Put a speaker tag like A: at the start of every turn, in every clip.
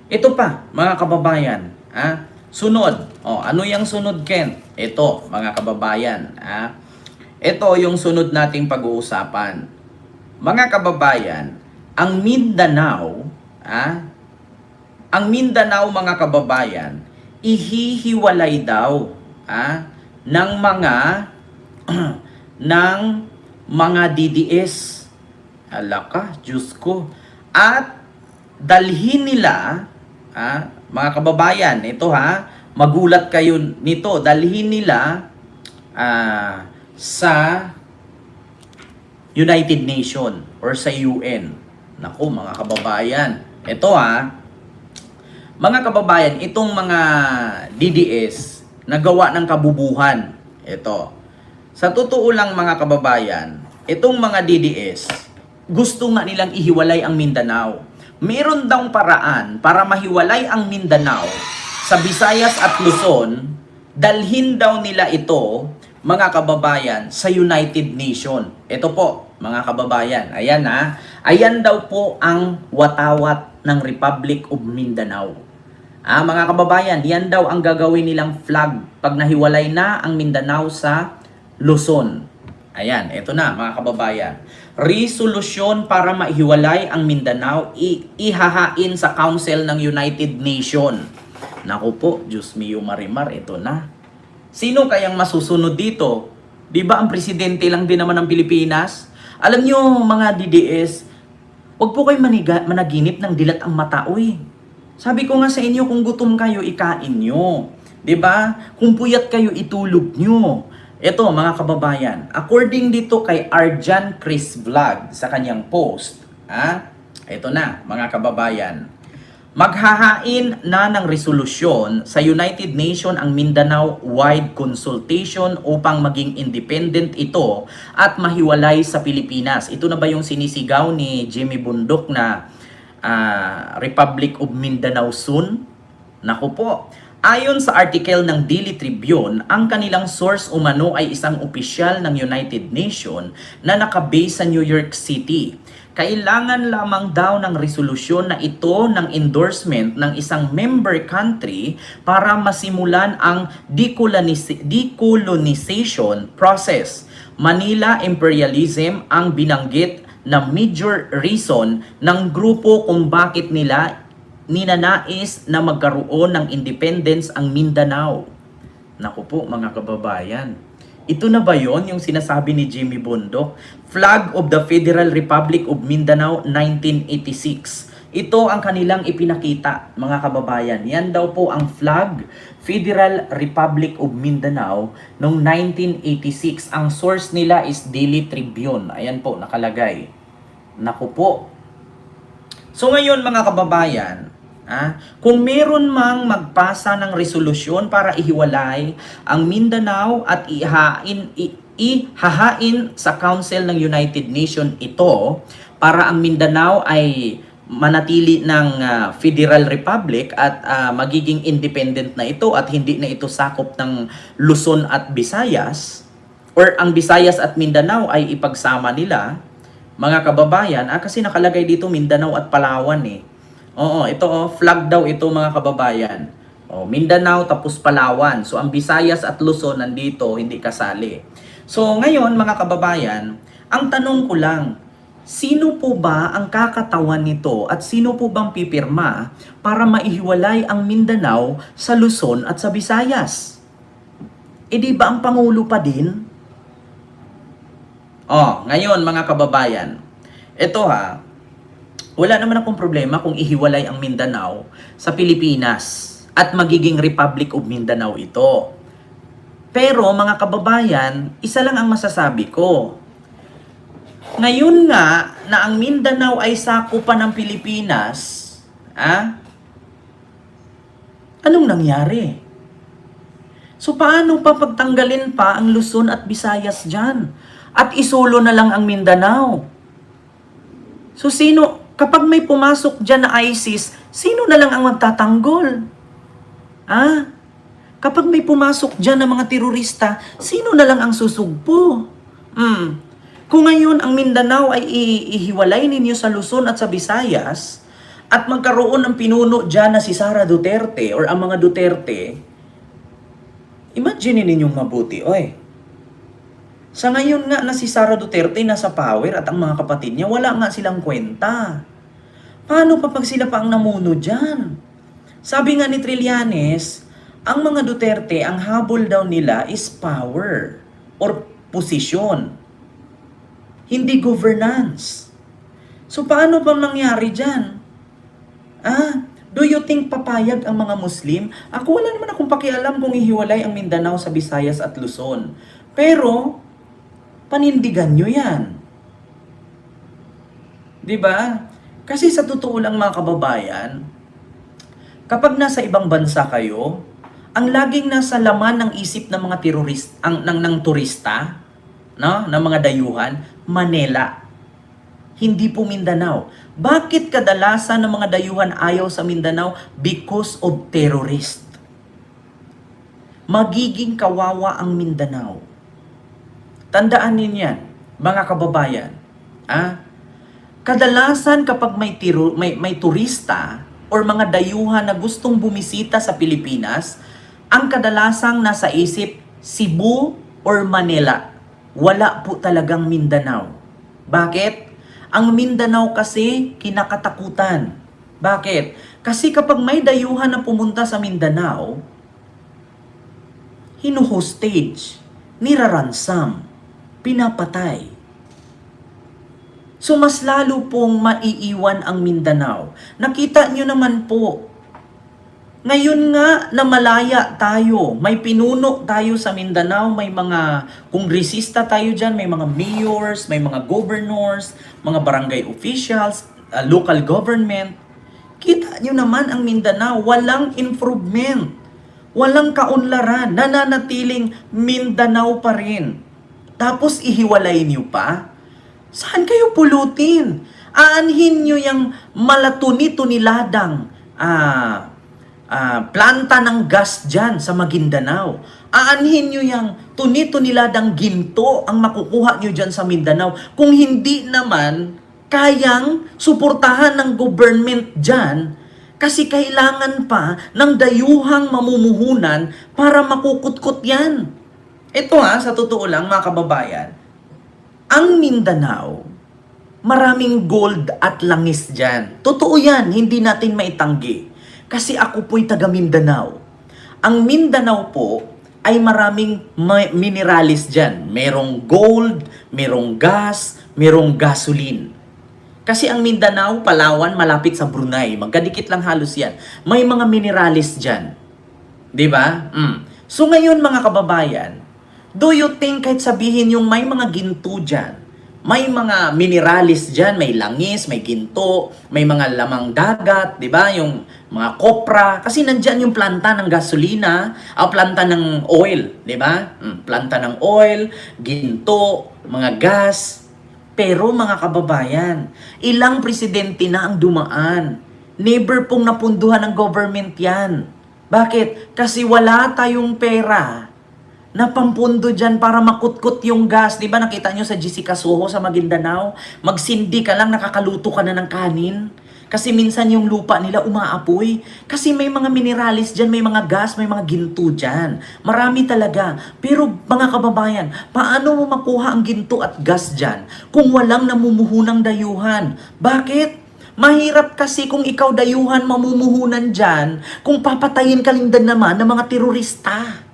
A: Ito pa, mga kababayan, sunod. Ano yung sunod, Ken? Ito, mga kababayan, ito yung sunod nating pag-uusapan. Mga kababayan, ang Mindanao, mga kababayan, ihihiwalay daw ng mga ng mga DDS. Ala ka, Diyos ko. At dalhin nila, mga kababayan, ito magulat kayo nito, dalhin nila sa United Nation or sa UN. Naku, mga kababayan, ito mga kababayan, itong mga DDS nagawa ng kabubuhan. Ito. Sa totoo lang, mga kababayan, itong mga DDS, gusto nga nilang ihiwalay ang Mindanao. Meron daw paraan para mahiwalay ang Mindanao sa Visayas at Luzon, dalhin daw nila ito, mga kababayan, sa United Nation. Ito po, mga kababayan, ayan ayan daw po ang watawat ng Republic of Mindanao. Mga kababayan, yan daw ang gagawin nilang flag pag nahiwalay na ang Mindanao sa Luzon. Ayan, ito na mga kababayan. Resolusyon para maihiwalay ang Mindanao, ihahain sa Council ng United Nation. Naku po, Diyos mio marimar, ito na. Sino kayang masusunod dito? Di ba ang presidente lang din naman ng Pilipinas? Alam nyo, mga DDS, huwag po kayo managinip ng dilat ang mata, uy. Sabi ko nga sa inyo, kung gutom kayo, ikain nyo. Di ba? Kung puyat kayo, itulog nyo. Ito, mga kababayan, according dito kay Arjan Chris Vlog sa kanyang post, ito na, mga kababayan, maghahain na ng resolusyon sa United Nation ang Mindanao-wide consultation upang maging independent ito at mahiwalay sa Pilipinas. Ito na ba yung sinisigaw ni Jimmy Bundok na Republic of Mindanao soon? Naku po. Ayon sa article ng Daily Tribune, ang kanilang source umano ay isang opisyal ng United Nations na nakabase sa New York City. Kailangan lamang daw ng resolusyon na ito ng endorsement ng isang member country para masimulan ang decolonization process. Manila imperialism ang binanggit na major reason ng grupo kung bakit nila ninanais na magkaroon ng independence ang Mindanao. Naku po, mga kababayan. Ito na ba yon yung sinasabi ni Jimmy Bundok? Flag of the Federal Republic of Mindanao 1986. Ito ang kanilang ipinakita, mga kababayan. Yan daw po ang flag, Federal Republic of Mindanao noong 1986. Ang source nila is Daily Tribune. Ayan po, nakalagay. Naku po. So ngayon, mga kababayan, kung meron mang magpasa ng resolusyon para ihiwalay ang Mindanao at ihahain sa Council ng United Nations ito para ang Mindanao ay manatili ng Federal Republic at magiging independent na ito at hindi na ito sakop ng Luzon at Visayas, or ang Visayas at Mindanao ay ipagsama nila, mga kababayan, kasi nakalagay dito Mindanao at Palawan Oo, ito flag daw ito, mga kababayan. Mindanao tapos Palawan. So ang Visayas at Luzon nandito, hindi kasali. So ngayon, mga kababayan, ang tanong ko lang, sino po ba ang kakatawan nito at sino po bang pipirma para maihiwalay ang Mindanao sa Luzon at sa Visayas? Di ba ang Pangulo pa din? Ngayon, mga kababayan, ito wala naman akong problema kung ihiwalay ang Mindanao sa Pilipinas at magiging Republic of Mindanao ito. Pero mga kababayan, isa lang ang masasabi ko. Ngayon nga na ang Mindanao ay sakupan ng Pilipinas, anong nangyari? So paano pa pagtanggalin pa ang Luzon at Visayas dyan? At isulo na lang ang Mindanao? So kapag may pumasok dyan na ISIS, sino na lang ang magtatanggol? Kapag may pumasok dyan na mga terorista, sino na lang ang susugpo? Kung ngayon ang Mindanao ay ihiwalay ninyo sa Luzon at sa Visayas, at magkaroon ng pinuno dyan na si Sara Duterte or ang mga Duterte, imagine ninyong mabuti, oy. Sa ngayon nga na si Sara Duterte nasa power at ang mga kapatid niya, wala nga silang kwenta. Paano pa pag sila pa ang namuno dyan? Sabi nga ni Trillanes, ang mga Duterte, ang habol daw nila is power or posisyon. Hindi governance. So paano pa mangyari dyan? Do you think papayag ang mga Muslim? Ako wala naman akong pakialam kung ihiwalay ang Mindanao sa Visayas at Luzon. Pero, panindigan nyo yan. Diba? Kasi sa totoo lang mga kababayan, kapag nasa ibang bansa kayo, ang laging nasa laman ng isip ng mga ng turista, no, ng mga dayuhan, Manila. Hindi po Mindanao. Bakit kadalasan ng mga dayuhan ayaw sa Mindanao? Because of terrorist. Magiging kawawa ang Mindanao. Tandaan ninyo yan, mga kababayan. Kadalasan kapag may turista or mga dayuhan na gustong bumisita sa Pilipinas, ang kadalasang nasa isip, Cebu or Manila. Wala po talagang Mindanao. Bakit? Ang Mindanao kasi kinakatakutan. Bakit? Kasi kapag may dayuhan na pumunta sa Mindanao, hinuhostage, niraransam, pinapatay. So mas lalo pong maiiwan ang Mindanao. Nakita nyo naman po, ngayon nga na malaya tayo, may pinuno tayo sa Mindanao, may mga kongresista tayo dyan, may mga mayors, may mga governors, mga barangay officials, local government. Kita nyo naman ang Mindanao, walang improvement, walang kaunlaran, nananatiling Mindanao pa rin. Tapos ihiwalay nyo pa? Saan kayo pulutin? Aanhin nyo yung malatuni-tuniladang planta ng gas dyan sa Maguindanao. Aanhin nyo yung tuni-tuniladang ginto ang makukuha nyo dyan sa Mindanao. Kung hindi naman kayang suportahan ng government dyan, kasi kailangan pa ng dayuhang mamumuhunan para makukutkot yan. Ito sa totoo lang mga kababayan, ang Mindanao, maraming gold at langis dyan. Totoo yan, hindi natin maitanggi. Kasi ako po'y taga Mindanao. Ang Mindanao po ay maraming mineralis dyan. Merong gold, merong gas, merong gasoline. Kasi ang Mindanao, Palawan, malapit sa Brunei. Magkadikit lang halos yan. May mga mineralis dyan. Diba? So ngayon mga kababayan, do you think kahit sabihin yung may mga ginto dyan, may mga mineralis dyan, may langis, may ginto, may mga lamang dagat, di ba? Yung mga kopra. Kasi nandyan yung planta ng gasolina, planta ng oil, di ba? Planta ng oil, ginto, mga gas. Pero mga kababayan, ilang presidente na ang dumaan. Never pong napunduhan ng government yan. Bakit? Kasi wala tayong pera na pampundo dyan para makutkot yung gas. Di ba nakita nyo sa Jessica Soho sa Maguindanao? Magsindi ka lang, nakakaluto ka na ng kanin. Kasi minsan yung lupa nila umaapoy. Kasi may mga mineralis dyan, may mga gas, may mga ginto dyan. Marami talaga. Pero mga kababayan, paano mo makuha ang ginto at gas dyan kung walang namumuhunang dayuhan? Bakit? Mahirap kasi kung ikaw dayuhan mamumuhunan dyan, kung papatayin ka rin din naman ng mga terorista,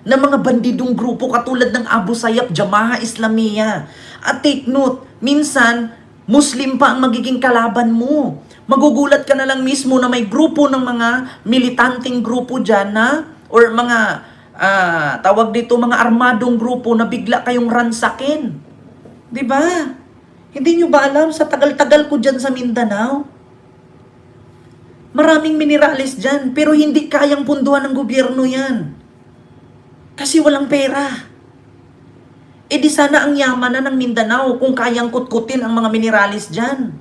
A: ng mga bandidong grupo katulad ng Abu Sayyaf, Jamaah Islamiyah. At take note, minsan, Muslim pa ang magiging kalaban mo. Magugulat ka na lang mismo na may grupo ng mga militanting grupo dyan na, or mga, tawag dito, mga armadong grupo na bigla kayong ransakin. Diba? Hindi nyo ba alam, sa tagal-tagal ko dyan sa Mindanao, maraming mineralis dyan, pero hindi kayang punduhan ng gobyerno yan. Kasi walang pera. E di sana ang yaman na ng Mindanao kung kayang kutkutin ang mga mineralis dyan.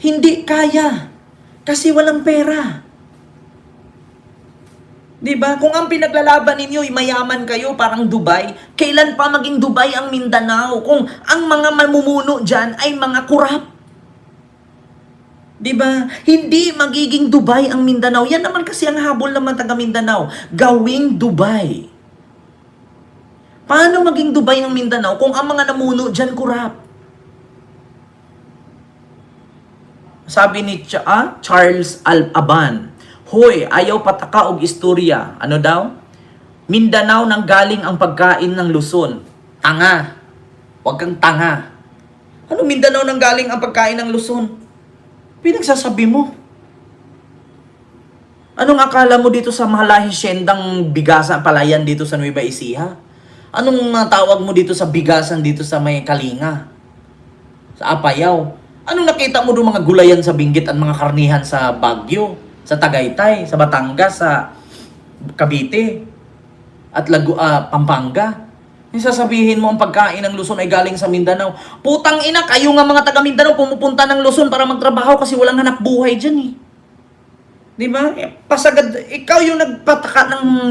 A: Hindi kaya. Kasi walang pera. Diba? Kung ang pinaglalaban ninyo ay mayaman kayo, parang Dubai, kailan pa maging Dubai ang Mindanao kung ang mga mamumuno dyan ay mga kurap? 'Di ba? Hindi magiging Dubai ang Mindanao. Yan naman kasi ang habol naman taga Mindanao. Gawing Dubai. Paano maging Dubai ang Mindanao kung ang mga namuno diyan kurap? Sabi ni Charles Al-Aban, "Hoy, ayaw pataka og istorya." Ano daw? Mindanao nang galing ang pagkain ng Luzon. Tanga. Huwag kang tanga. Ano Mindanao nang galing ang pagkain ng Luzon? Pinagsasabi mo. Anong akala mo dito sa mahalahisyendang bigasan palayan dito sa Nueva Ecija? Anong tawag mo dito sa bigasan dito sa may Kalinga? Sa Apayao? Anong nakita mo doon mga gulayan sa Benguet at mga karnihan sa Baguio, sa Tagaytay, sa Batangas, sa Cavite, at Pampanga? Yung sasabihin mo ang pagkain ng Luzon ay galing sa Mindanao. Putang ina, kayo nga mga taga Mindanao pumupunta ng Luzon para magtrabaho kasi walang hanap buhay dyan eh. Di ba? Pasagad, ikaw yung nagpataka ng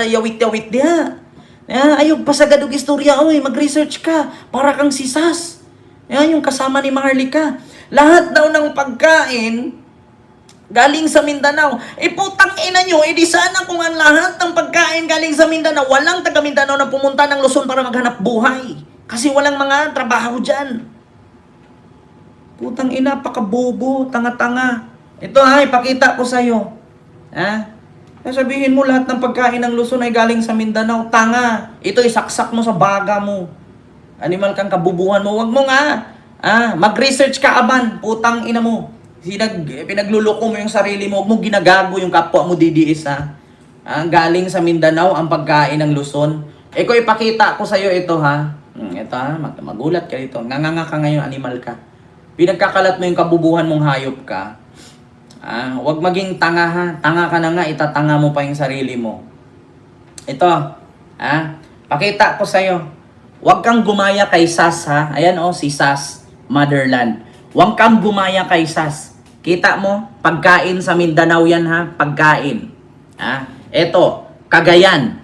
A: yawit-yawit diha. Ayog, pasagad og istorya, oy, mag-research ka, para kang sisas. Yan, yung kasama ni Maharlika. Lahat daw ng pagkain galing sa Mindanao. Putang ina nyo, di sana kung ang lahat ng pagkain galing sa Mindanao, walang taga Mindanao na pumunta ng Luzon para maghanap buhay. Kasi walang mga trabaho dyan. Putang ina, pakabobo, tanga-tanga. Ito ipakita ko sa'yo. Sabihin mo lahat ng pagkain ng Luzon ay galing sa Mindanao. Tanga. Ito isaksak mo sa baga mo. Animal kang kabubuhan mo. Wag mo nga. Mag-research ka, Aban. Putang ina mo. Pinagluloko mo yung sarili mo. Huwag mo ginagago yung kapwa mo DDS, galing sa Mindanao ang pagkain ng Luzon. Ko ipakita ko sa'yo ito, Ito, magulat ka dito. Nganganga ka ngayon, animal ka. Pinagkakalat mo yung kabubuhan mong hayop ka. Huwag maging tanga, Tanga ka na nga, itatanga mo pa yung sarili mo. Ito, pakita ko sa'yo. Huwag kang gumaya kay Sas, Ayan, si Sas, Motherland. Huwag kang gumaya kay Sas. Kita mo? Pagkain sa Mindanao yan, Pagkain. Ito, Cagayan.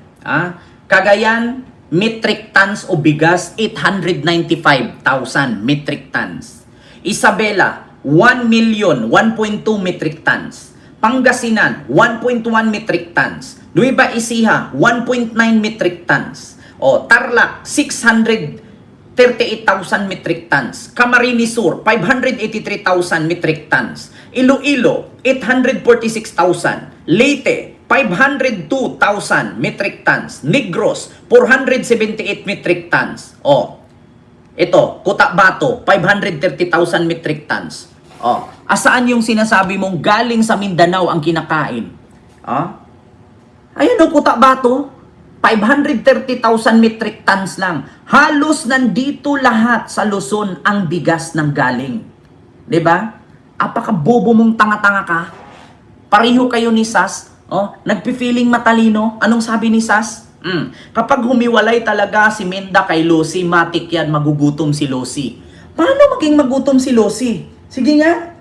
A: Cagayan, metric tons o bigas, 895,000 metric tons. Isabela, 1,1.2 metric tons. Pangasinan, 1.1 metric tons. Nueva Ecija, 1.9 metric tons. Tarlac, 638,000 metric tons. Camarines Sur, 583,000 metric tons. Iloilo, 846,000. Leyte, 502,000 metric tons. Negros, 478 metric tons. Ito, Cotabato, 530,000 metric tons. Asaan yung sinasabi mong galing sa Mindanao ang kinakain? Ayan Cotabato, 530,000 metric tons lang. Halos nandito lahat sa Luzon ang bigas ng galing. 'Di ba? Apakabobo mong tanga-tanga ka. Pareho kayo ni Sas, nagpi-feeling matalino. Anong sabi ni Sas? Kapag humiwalay talaga si Menda kay Lucy, matik yan, magugutom si Lucy. Paano maging magutom si Lucy? Sige nga.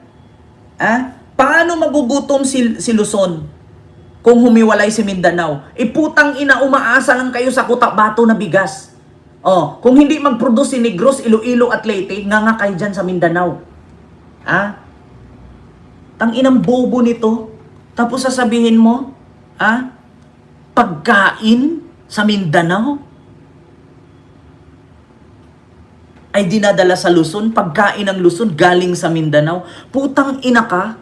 A: Paano magugutom si Luzon? Kung humiwalay si Mindanao, putang ina, umaasa lang kayo sa Cotabato na bigas. Kung hindi mag-produce si Negros, Iloilo at Leyte, nga kayo dyan sa Mindanao. Tang inang bobo nito. Tapos sasabihin mo, pagkain sa Mindanao ay dinadala sa Luzon, pagkain ng Luzon galing sa Mindanao. Putang ina ka.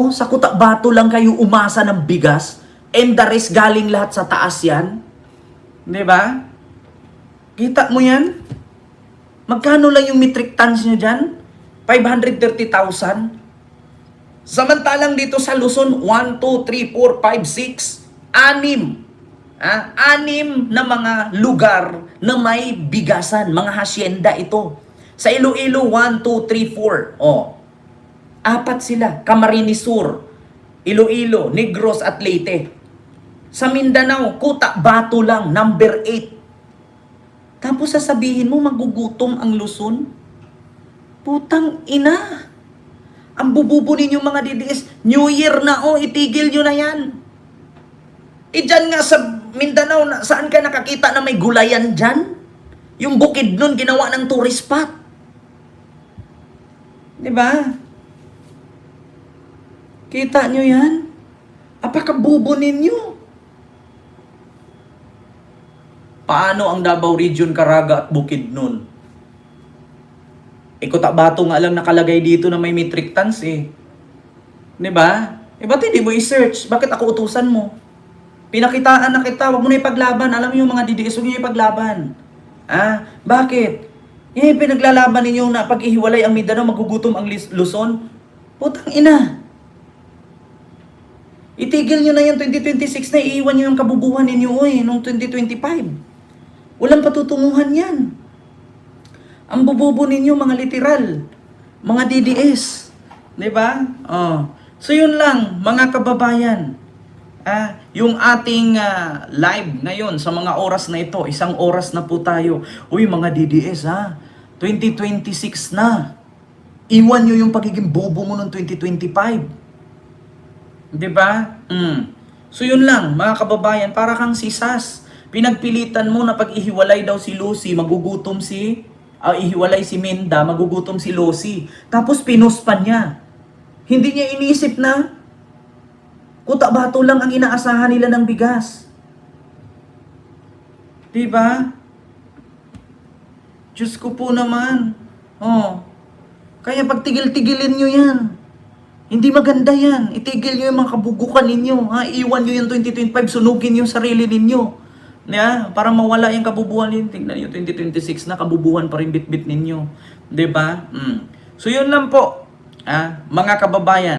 A: Sa Cotabato lang kayo umasa ng bigas. And the rest galing lahat sa taas yan. Di ba? Kita mo yan? Magkano lang yung metric tons nyo dyan? 530,000. Samantalang dito sa Luzon, 1, 2, 3, 4, 5, 6, 6 na mga lugar na may bigasan. Mga hasyenda ito. Sa Iloilo, 1, 2, 3, 4. 4 sila. Camarines Sur, Iloilo, Negros at Leyte. Sa Mindanao, Cotabato lang, number 8. Tapos sasabihin mo, magugutom ang Luzon? Putang ina. Ang bububo ninyo mga DDS, New Year na itigil nyo na yan. Dyan nga sa Mindanao, saan ka nakakita na may gulayan dyan? Yung bukid nun, ginawa ng tourist spot. Diba? Kita nyo yan? Apakabobo ninyo. Paano ang Davao Region, Caraga at Bukidnon? Cotabato nga lang nakalagay dito na may metric tons eh. 'Di ba? Ba't hindi mo i-search? Bakit ako utusan mo? Pinakitaan na kita, wag mo na ipaglaban. Alam niyo yung mga DDS, huwag niyo ipaglaban. Bakit? Pinaglalaban ninyo na pag ihiwalay ang Mindanao, magugutom ang Luzon. Putang ina. Itigil nyo na yan 2026 na, iiwan nyo yung kabubuhan ninyo noong 2025. Walang patutunguhan yan. Ang bububo ninyo, mga literal, mga DDS. Diba? So yun lang, mga kababayan. Yung ating live ngayon sa mga oras na ito, 1 oras na po tayo. Uy, mga DDS 2026 na. Iwan nyo yung pagiging bobo mo noong 2025. Diba? So yun lang, mga kababayan, para kang si Sas. Pinagpilitan mo na pag ihiwalay daw si Lucy, magugutom ihiwalay si Minda, magugutom si Lucy. Tapos pinuspan niya. Hindi niya iniisip na Cotabato lang ang inaasahan nila ng bigas. Diba? Diyos ko po naman. Kaya pagtigil-tigilin nyo yan. Hindi maganda yan. Itigil nyo yung mga kabugukan ninyo. Iwan nyo yung 2025, sunugin yung sarili ninyo. Para mawala yung kabubuhan ninyo. Tingnan nyo, 2026 na, kabubuhan pa rin bit-bit ninyo. Diba? So yun lang po. Mga kababayan.